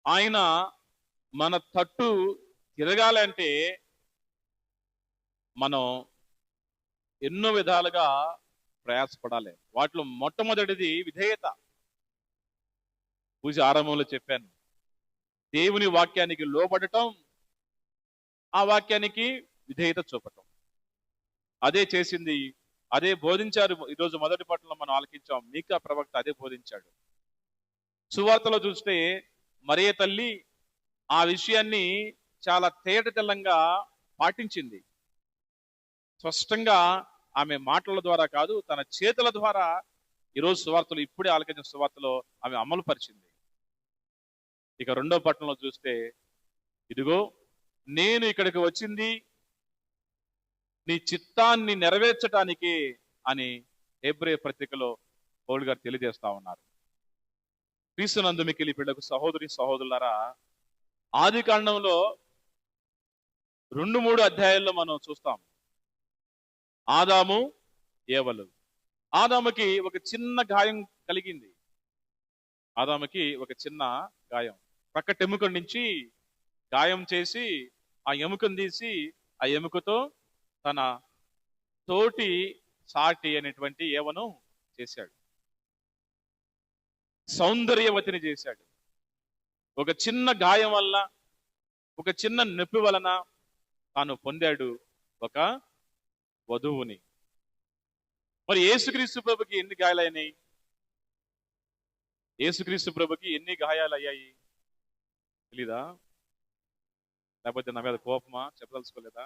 ఆయన మన తట్టు తిరగాలంటే మనం ఎన్నో విధాలుగా ప్రయాసపడాలి. వాటిలో మొట్టమొదటిది విధేయత. పూజ ఆరంభంలో చెప్పాను, దేవుని వాక్యానికి లోబడటం, ఆ వాక్యానికి విధేయత చూపటం. అదే చేసింది, అదే బోధించారు. ఈరోజు మొదటి పట్టణంలో మనం ఆలకించాం, మీకా ప్రవక్త అదే బోధించాడు. సువార్తలో చూస్తే మరియ తల్లి ఆ విషయాన్ని చాలా తేటతెల్లంగా పాటించింది. స్పష్టంగా ఆమె మాటల ద్వారా కాదు, తన చేతుల ద్వారా ఈరోజు సువార్తలు, ఇప్పుడే ఆలకించిన సువార్తలో ఆమె అమలు పరిచింది. ఇక రెండో పట్టణంలో చూస్తే, ఇదిగో నేను ఇక్కడికి వచ్చింది నీ చిత్తాన్ని నెరవేర్చడానికి అని హెబ్రీ పత్రికలో పౌలు గారు తెలియజేస్తా ఉన్నారు. క్రీస్తునందు మిక్కిలి పిల్లకు సహోదరి సహోదరులారా, ఆది కాండంలో 2-3 అధ్యాయాల్లో మనం చూస్తాం ఆదాము ఏవలు. ఆదాముకి ఒక చిన్న గాయం కలిగింది. ఆదాముకి ఒక చిన్న గాయం, ప్రక్కటెముక నుంచి గాయం చేసి ఆ ఎముకను తీసి ఆ ఎముకతో తన తోటి సాటి అనేటువంటి ఏవను చేశాడు, సౌందర్యవతిని చేశాడు. ఒక చిన్న గాయం వల్ల, ఒక చిన్న నొప్పి వలన తాను పొందాడు ఒక వధువుని. మరి యేసుక్రీస్తు ప్రభుకి ఎన్ని గాయాలయ్యాయి? యేసుక్రీస్తు ప్రభుకి ఎన్ని గాయాలు అయ్యాయి తెలీదా? లేకపోతే నా మీద కోపమా? చెప్పదలుచుకోలేదా?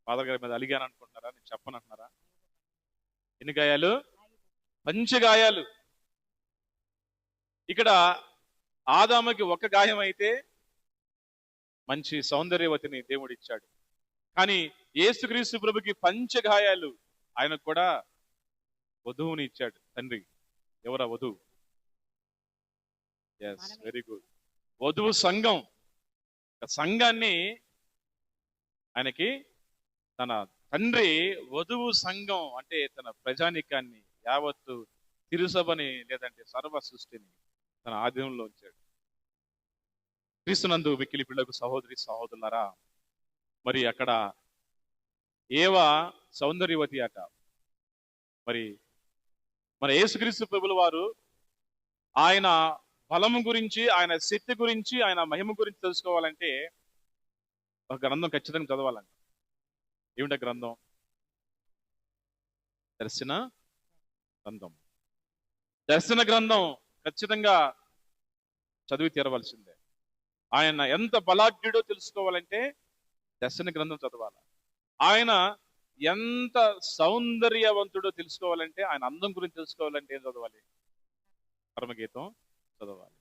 ఫాదర్ గారి మీద అలిగాను అనుకుంటున్నారా? నేను చెప్పనంటున్నారా? ఎన్ని గాయాలు? పంచగాయాలు. ఇక్కడ ఆదాముకి ఒక గాయం అయితే మంచి సౌందర్యవతిని దేవుడు ఇచ్చాడు. కానీ యేసుక్రీస్తు ప్రభుకి పంచగాయాలు. ఆయనకు కూడా వధువుని ఇచ్చాడు తండ్రి. ఎవరా వధువు? Yes, very good. వధువు సంఘం. సంఘాన్ని ఆయనకి తన తండ్రి, వధువు సంఘం అంటే తన ప్రజానికాన్ని, యావత్తు తిరుసభని, లేదంటే సర్వ సృష్టిని తన ఆధీనంలో ఉంచాడు. క్రీస్తునందు మిక్కిలి పిల్లకు సహోదరి సహోదరులారా, మరి అక్కడ ఏవ సౌందర్యవతి అట. మరి మన యేసుక్రీస్తు ప్రభుల వారు ఆయన బలము గురించి, ఆయన శక్తి గురించి, ఆయన మహిమ గురించి తెలుసుకోవాలంటే ఒక గ్రంథం ఖచ్చితంగా చదవాలంట. ఏమిటా గ్రంథం? దర్శన గ్రంథం. దర్శన గ్రంథం ఖచ్చితంగా చదివి తీరవలసిందే. ఆయన ఎంత బలాఢ్యుడో తెలుసుకోవాలంటే దర్శన గ్రంథం చదవాలి. ఆయన ఎంత సౌందర్యవంతుడో తెలుసుకోవాలంటే, ఆయన అందం గురించి తెలుసుకోవాలంటే ఏం చదవాలి? పరమగీతం చదవాలి.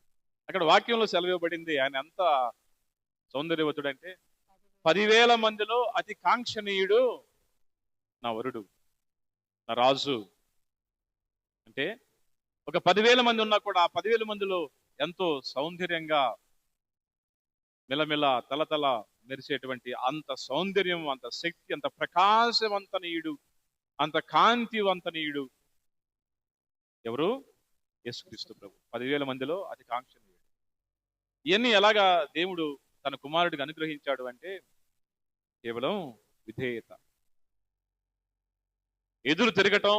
అక్కడ వాక్యంలో సెలవు ఇవ్వబడింది, ఆయన ఎంత సౌందర్యవంతుడు అంటే, 10,000 మందిలో అతి కాంక్షణీయుడు నా వరుడు, నా రాజు. అంటే ఒక 10,000 మంది ఉన్నా కూడా ఆ 10,000 మందిలో ఎంతో సౌందర్యంగా మిలమిల తలతల మెరిసేటువంటి అంత సౌందర్యం, అంత శక్తి, అంత ప్రకాశవంతనీయుడు, అంత కాంతివంతనీయుడు ఎవరు? యేసుక్రీస్తు ప్రభు. 10,000 మందిలో అతి కాంక్షణీయుడు. ఇవన్నీ ఎలాగా దేవుడు తన కుమారుడికి అనుగ్రహించాడు అంటే కేవలం విధేయత. ఎదురు తిరగటం,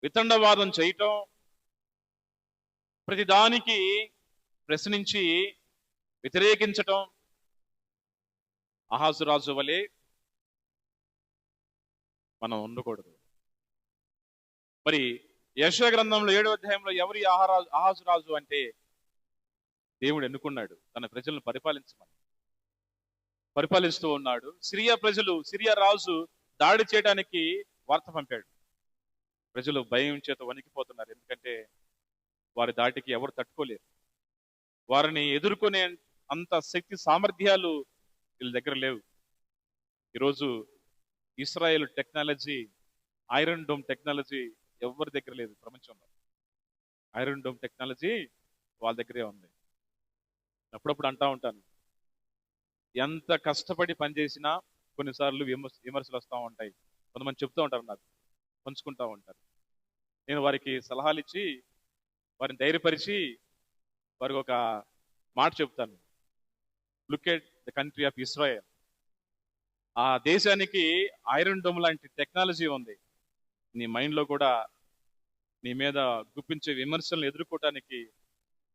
వితండవాదం చేయటం, ప్రతిదానికి ప్రశ్నించి వ్యతిరేకించటం, అహాజురాజు వలె మనం ఉండకూడదు. మరి యెషయా గ్రంథంలో 7వ అధ్యాయంలో ఎవరి అహాజురాజు అంటే దేవుడు ఎన్నుకున్నాడు తన ప్రజలను పరిపాలిస్తూ ఉన్నాడు. సిరియా ప్రజలు, సిరియా రాజు దాడి చేయడానికి వార్త పంపాడు. ప్రజలు భయం చేత వణికిపోతున్నారు, ఎందుకంటే వారి దాటికి ఎవరు తట్టుకోలేరు. వారిని ఎదుర్కొనే అంత శక్తి సామర్థ్యాలు వీళ్ళ దగ్గర లేవు. ఈరోజు Israel technology, iron dome technology ఎవరి దగ్గర లేదు ప్రపంచంలో. ఐరన్ డోమ్ టెక్నాలజీ వాళ్ళ దగ్గరే ఉంది. అప్పుడప్పుడు అంటా ఉంటాను, ఎంత కష్టపడి పనిచేసినా కొన్నిసార్లు విమర్శలు వస్తూ ఉంటాయి. కొంతమంది చెప్తూ ఉంటారు, నాకు పంచుకుంటూ ఉంటారు. నేను వారికి సలహాలు ఇచ్చి, వారిని ధైర్యపరిచి, వారికి ఒక మాట చెప్తాను. Look at the country of Israel. ఆ దేశానికి ఐరన్ డోమ్ లాంటి టెక్నాలజీ ఉంది. నీ మైండ్ లో కూడా నీ మీద గుప్పించే విమర్శలను ఎదుర్కోవటానికి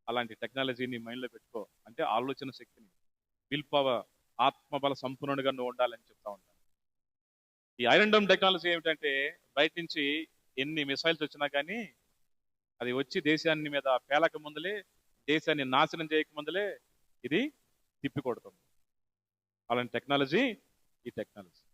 అలాంటి టెక్నాలజీ నీ మైండ్ లో పెట్టుకో. అంటే ఆలోచన శక్తిని, విల్ పవర్, ఆత్మబల సంపూర్ణుడిగా నువ్వు ఉండాలని చెప్తా ఉంటాను. ఈ ఐరన్ డోమ్ టెక్నాలజీ ఏమిటంటే, బయట నుంచి ఎన్ని మిసైల్స్ వచ్చినా కానీ అది వచ్చి దేశాన్ని మీద పేలక ముందులే, దేశాన్ని నాశనం చేయక ముందులే ఇది తిప్పి కొడుతుంది. అలాంటి టెక్నాలజీ ఈ టెక్నాలజీ.